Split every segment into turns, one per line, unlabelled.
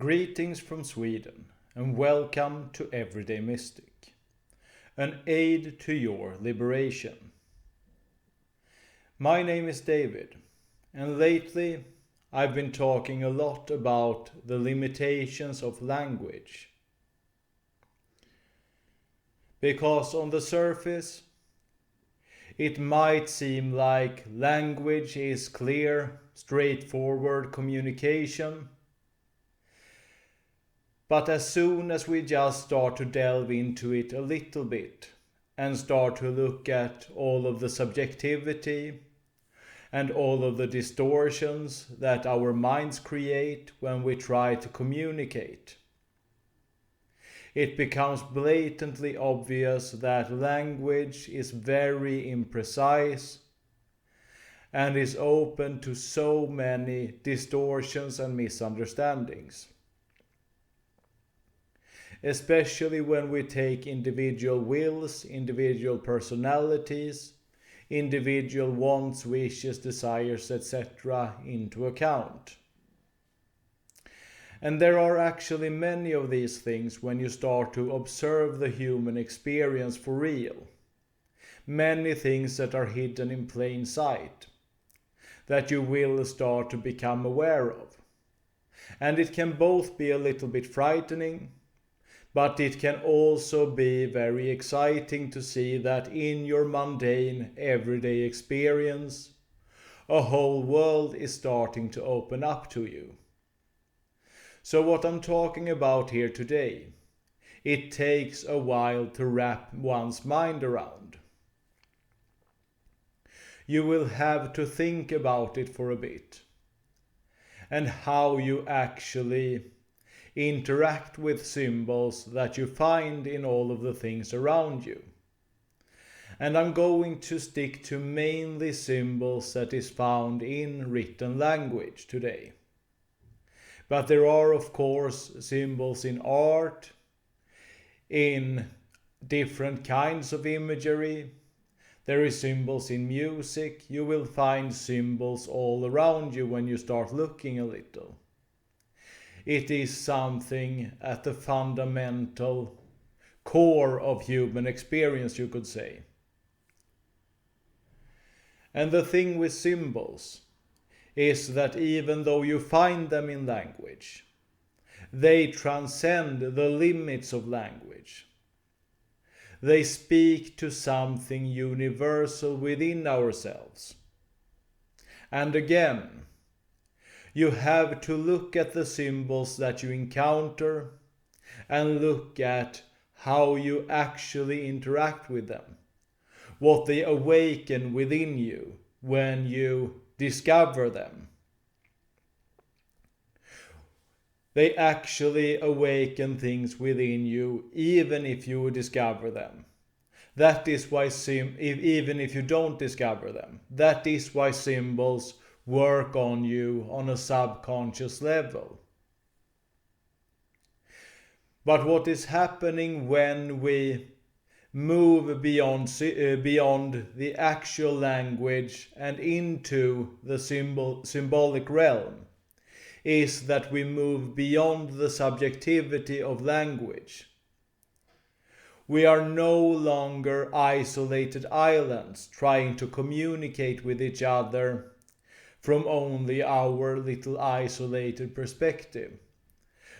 Greetings from Sweden and welcome to Everyday Mystic, an aid to your liberation. My name is David, and lately I've been talking a lot about the limitations of language. Because on the surface, it might seem like language is clear, straightforward communication. But as soon as we just start to delve into it a little bit and start to look at all of the subjectivity and all of the distortions that our minds create when we try to communicate, it becomes blatantly obvious that language is very imprecise and is open to so many distortions and misunderstandings. Especially when we take individual wills, individual personalities, individual wants, wishes, desires, etc. into account. And there are actually many of these things when you start to observe the human experience for real. Many things that are hidden in plain sight, that you will start to become aware of. And it can both be a little bit frightening, but it can also be very exciting to see that in your mundane, everyday experience, a whole world is starting to open up to you. So what I'm talking about here today, it takes a while to wrap one's mind around. You will have to think about it for a bit, and how you actually interact with symbols that you find in all of the things around you. And I'm going to stick to mainly symbols that is found in written language today. But there are of course symbols in art, in different kinds of imagery. There is symbols in music. You will find symbols all around you when you start looking a little. It is something at the fundamental core of human experience, you could say. And the thing with symbols is that even though you find them in language, they transcend the limits of language. They speak to something universal within ourselves. And again, you have to look at the symbols that you encounter and look at how you actually interact with them. What they awaken within you when you discover them. They actually awaken things within you even if you discover them. That is why even if you don't discover them, that is why symbols work on you on a subconscious level. But what is happening when we move beyond the actual language and into the symbolic realm is that we move beyond the subjectivity of language. We are no longer isolated islands trying to communicate with each other from only our little isolated perspective.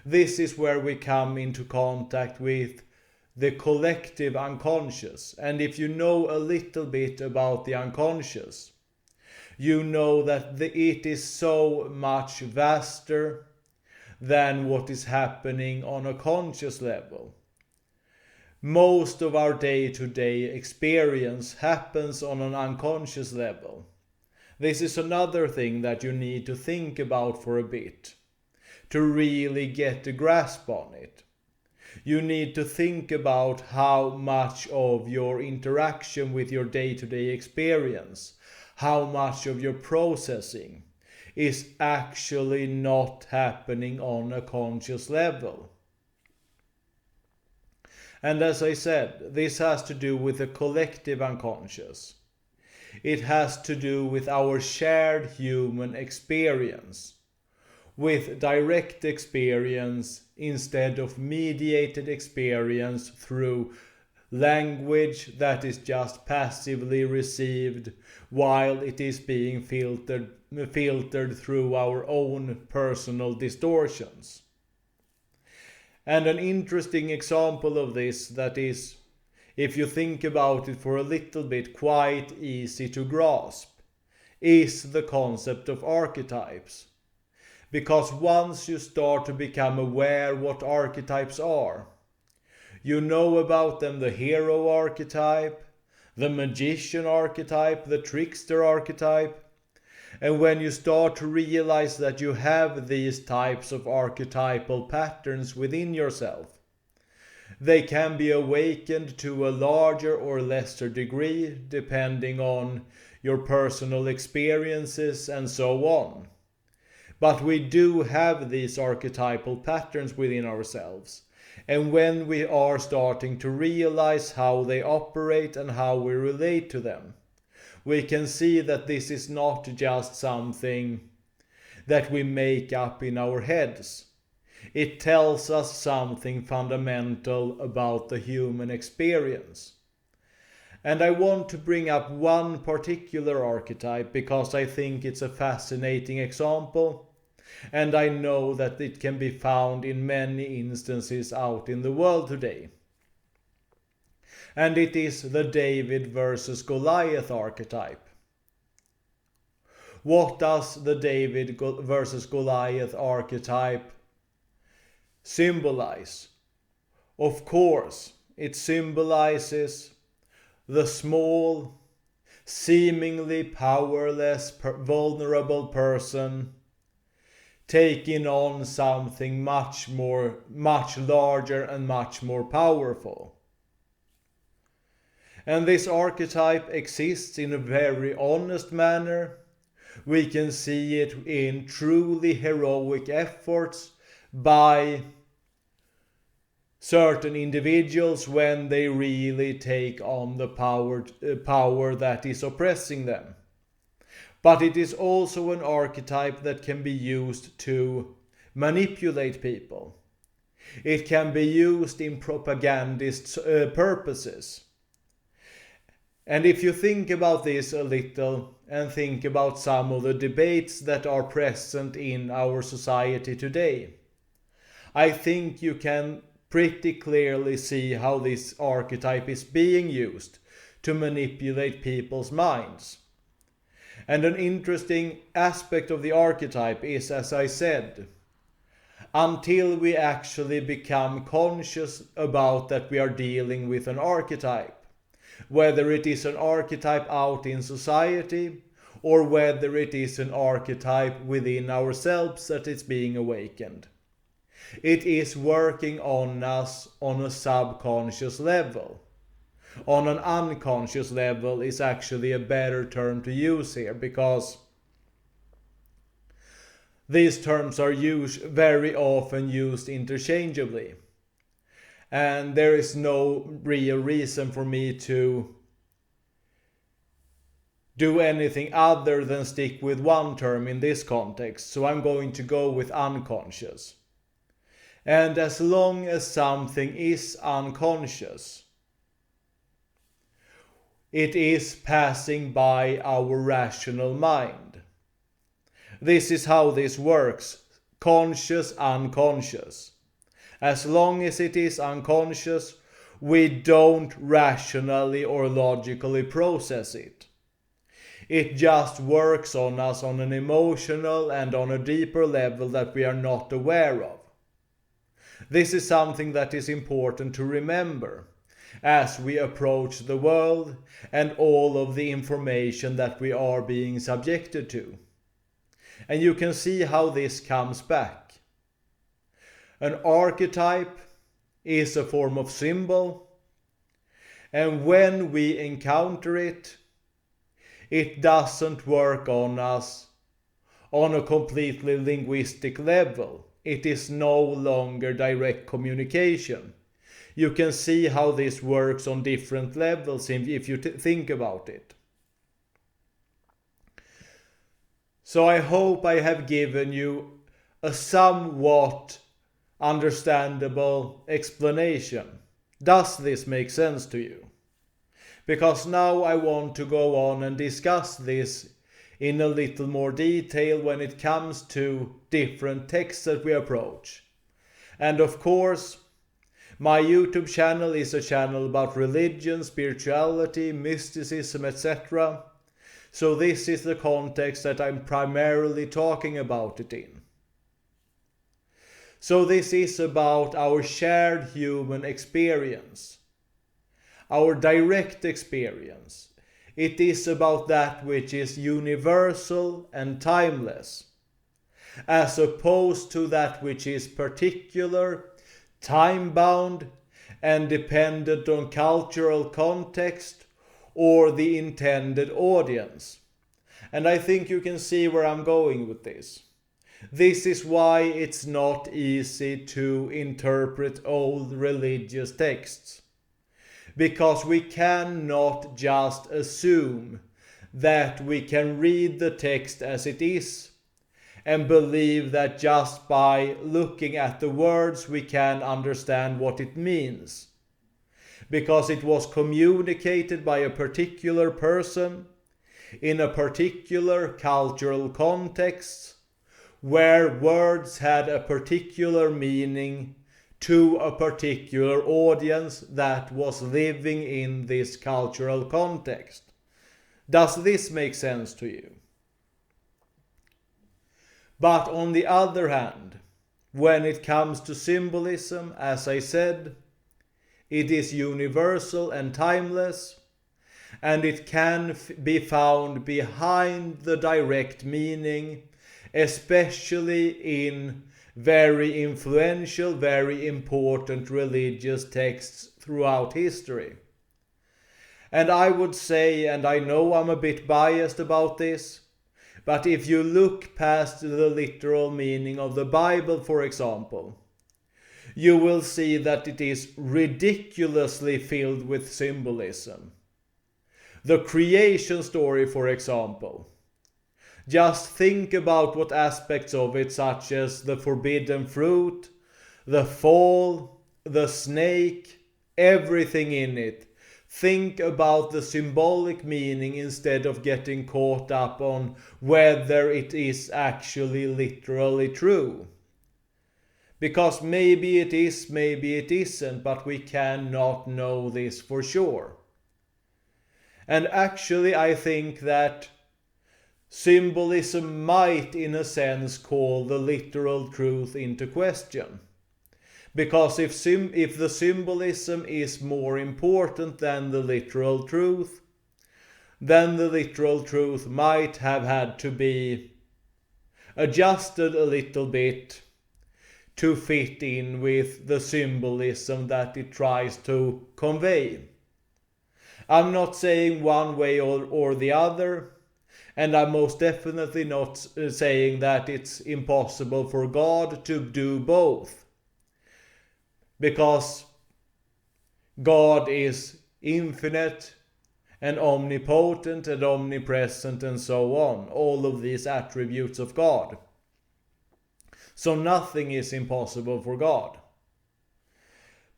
This is where we come into contact with the collective unconscious. And if you know a little bit about the unconscious, you know that it is so much vaster than what is happening on a conscious level. Most of our day-to-day experience happens on an unconscious level. This is another thing that you need to think about for a bit, to really get a grasp on it. You need to think about how much of your interaction with your day-to-day experience, how much of your processing is actually not happening on a conscious level. And as I said, this has to do with the collective unconscious. It has to do with our shared human experience. with direct experience instead of mediated experience through language that is just passively received while it is being filtered through our own personal distortions. And an interesting example of this that is, if you think about it for a little bit, quite easy to grasp, is the concept of archetypes. Because once you start to become aware what archetypes are, you know about them: the hero archetype, the magician archetype, the trickster archetype. And when you start to realize that you have these types of archetypal patterns within yourself, they can be awakened to a larger or lesser degree depending on your personal experiences and so on. But we do have these archetypal patterns within ourselves. And when we are starting to realize how they operate and how we relate to them, we can see that this is not just something that we make up in our heads. It tells us something fundamental about the human experience. And I want to bring up one particular archetype because I think it's a fascinating example. And I know that it can be found in many instances out in the world today. And it is the David versus Goliath archetype. What does the David versus Goliath archetype symbolize? Of course, it symbolizes the small, seemingly powerless, vulnerable person taking on something much larger and much more powerful. And this archetype exists in a very honest manner. We can see it in truly heroic efforts by certain individuals when they really take on the power that is oppressing them. But it is also an archetype that can be used to manipulate people. It can be used in propagandist purposes. And if you think about this a little and think about some of the debates that are present in our society today, I think you can pretty clearly see how this archetype is being used to manipulate people's minds. And an interesting aspect of the archetype is, as I said, until we actually become conscious about that we are dealing with an archetype, whether it is an archetype out in society or whether it is an archetype within ourselves that is being awakened. It is working on us on a subconscious level. On an unconscious level is actually a better term to use here, because these terms are very often used interchangeably. And there is no real reason for me to do anything other than stick with one term in this context, so I'm going to go with unconscious. And as long as something is unconscious, it is passing by our rational mind. This is how this works: conscious, unconscious. As long as it is unconscious, we don't rationally or logically process it. It just works on us on an emotional and on a deeper level that we are not aware of. This is something that is important to remember as we approach the world and all of the information that we are being subjected to. And you can see how this comes back. An archetype is a form of symbol, and when we encounter it, it doesn't work on us on a completely linguistic level. It is no longer direct communication. You can see how this works on different levels if you think about it. So I hope I have given you a somewhat understandable explanation. Does this make sense to you? Because now I want to go on and discuss this in a little more detail when it comes to different texts that we approach. And of course, my YouTube channel is a channel about religion, spirituality, mysticism, etc. So this is the context that I'm primarily talking about it in. So this is about our shared human experience, our direct experience. It is about that which is universal and timeless, as opposed to that which is particular, time-bound, and dependent on cultural context or the intended audience. And I think you can see where I'm going with this. This is why it's not easy to interpret old religious texts. Because we cannot just assume that we can read the text as it is and believe that just by looking at the words we can understand what it means. Because it was communicated by a particular person in a particular cultural context where words had a particular meaning to a particular audience that was living in this cultural context. Does this make sense to you? But on the other hand, when it comes to symbolism, as I said, it is universal and timeless, and it can be found behind the direct meaning, especially in very influential, very important religious texts throughout history. And I would say, and I know I'm a bit biased about this, but if you look past the literal meaning of the Bible, for example, you will see that it is ridiculously filled with symbolism. The creation story, for example. Just think about what aspects of it, such as the forbidden fruit, the fall, the snake, everything in it. Think about the symbolic meaning instead of getting caught up on whether it is actually literally true. Because maybe it is, maybe it isn't, but we cannot know this for sure. And actually I think that symbolism might, in a sense, call the literal truth into question. Because if the symbolism is more important than the literal truth, then the literal truth might have had to be adjusted a little bit to fit in with the symbolism that it tries to convey. I'm not saying one way or the other. And I'm most definitely not saying that it's impossible for God to do both. Because God is infinite and omnipotent and omnipresent and so on. All of these attributes of God. So nothing is impossible for God.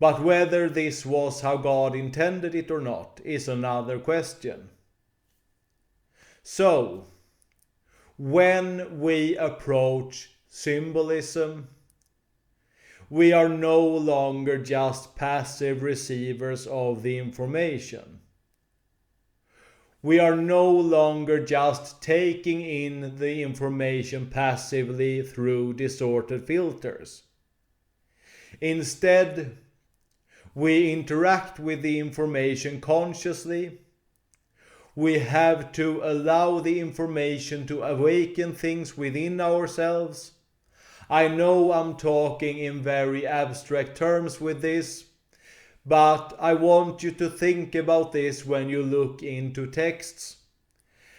But whether this was how God intended it or not is another question. So, when we approach symbolism, we are no longer just passive receivers of the information. We are no longer just taking in the information passively through distorted filters. Instead, we interact with the information consciously. We have to allow the information to awaken things within ourselves. I know I'm talking in very abstract terms with this, but I want you to think about this when you look into texts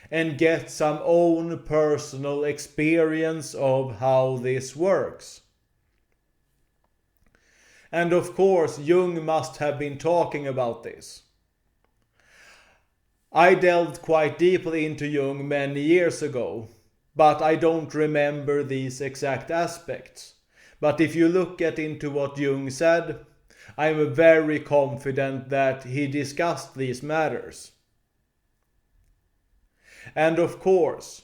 and get some own personal experience of how this works. And of course, Jung must have been talking about this. I delved quite deeply into Jung many years ago, but I don't remember these exact aspects. But if you look into what Jung said, I am very confident that he discussed these matters. And of course,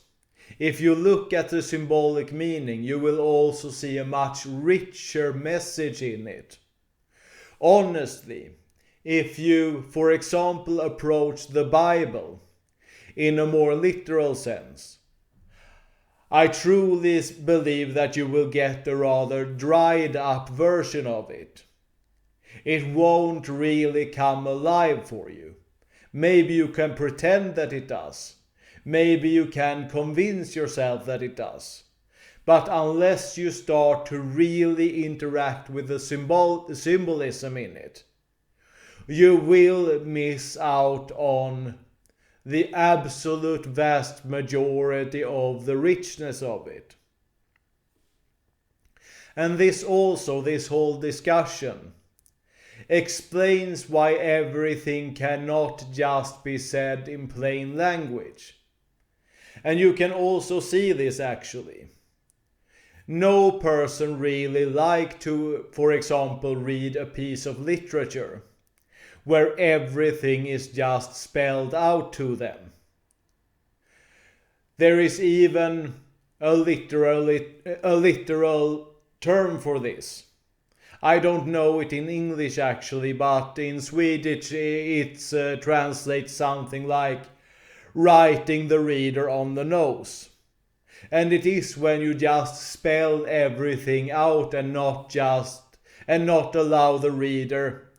if you look at the symbolic meaning, you will also see a much richer message in it. Honestly, if you, for example, approach the Bible in a more literal sense, I truly believe that you will get a rather dried up version of it. It won't really come alive for you. Maybe you can pretend that it does. Maybe you can convince yourself that it does. But unless you start to really interact with the symbolism in it, you will miss out on the absolute vast majority of the richness of it. And this whole discussion, explains why everything cannot just be said in plain language. And you can also see this actually. No person really like to, for example, read a piece of literature where everything is just spelled out to them. There is even a literal term for this. I don't know it in English actually, but in Swedish it translates something like writing the reader on the nose. And it is when you just spell everything out and not allow the reader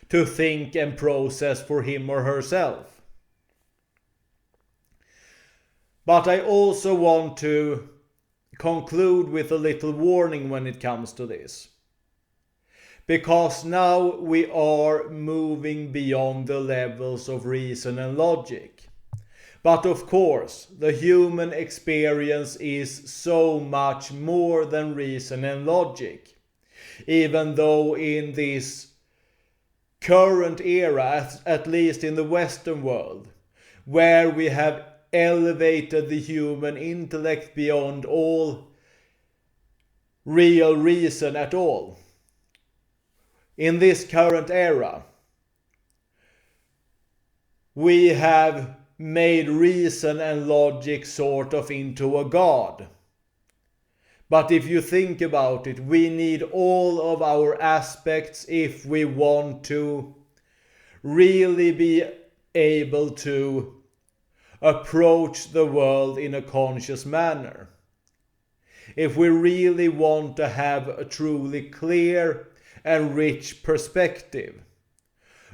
to think and process for him or herself. But I also want to conclude with a little warning when it comes to this. Because now we are moving beyond the levels of reason and logic. But of course, the human experience is so much more than reason and logic. Even though in this current era, at least in the Western world, where we have elevated the human intellect beyond all real reason at all. In this current era, we have made reason and logic sort of into a god. But if you think about it, we need all of our aspects if we want to really be able to approach the world in a conscious manner. If we really want to have a truly clear and rich perspective,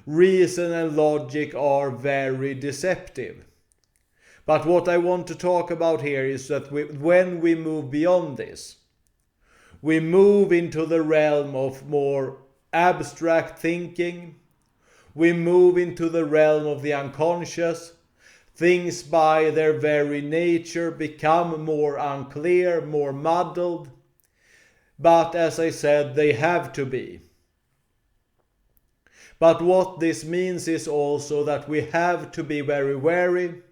reason and logic are very deceptive. But what I want to talk about here is that when we move beyond this, we move into the realm of more abstract thinking, we move into the realm of the unconscious. Things by their very nature become more unclear, more muddled. But as I said, they have to be. But what this means is also that we have to be very wary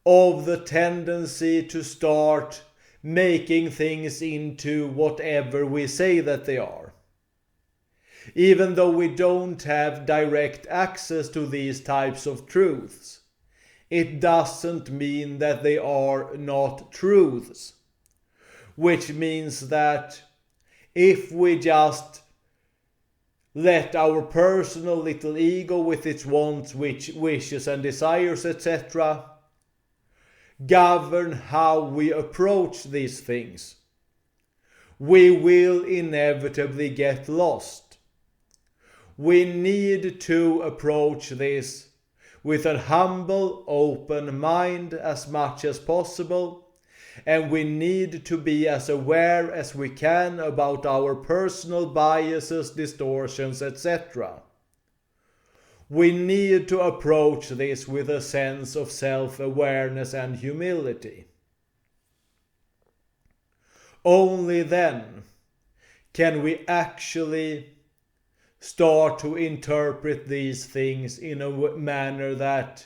of the tendency to start making things into whatever we say that they are. Even though we don't have direct access to these types of truths, it doesn't mean that they are not truths. Which means that if we just let our personal little ego with its wants, wishes and desires, etc., govern how we approach these things, we will inevitably get lost. We need to approach this with a humble, open mind as much as possible, and we need to be as aware as we can about our personal biases, distortions, etc. We need to approach this with a sense of self-awareness and humility. Only then can we actually start to interpret these things in a manner that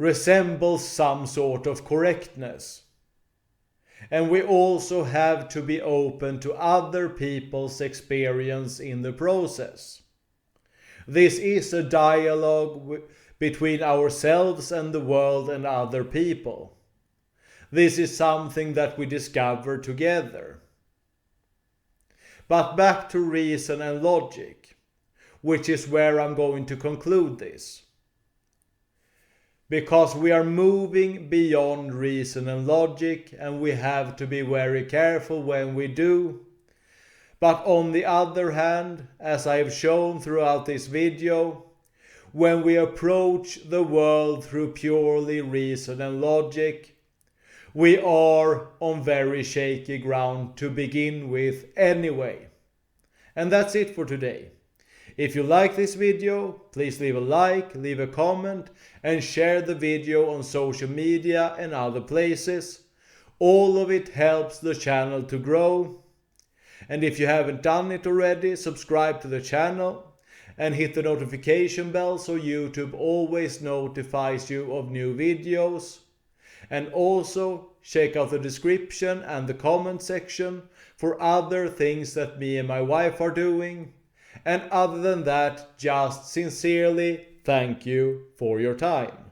resembles some sort of correctness. And we also have to be open to other people's experience in the process. This is a dialogue between ourselves and the world and other people. This is something that we discover together. But back to reason and logic, which is where I'm going to conclude this. Because we are moving beyond reason and logic, and we have to be very careful when we do. But on the other hand, as I have shown throughout this video, when we approach the world through purely reason and logic, we are on very shaky ground to begin with anyway. And that's it for today. If you like this video, please leave a like, leave a comment, and share the video on social media and other places. All of it helps the channel to grow. And if you haven't done it already, subscribe to the channel and hit the notification bell so YouTube always notifies you of new videos. And also check out the description and the comment section for other things that me and my wife are doing. And other than that, just sincerely thank you for your time.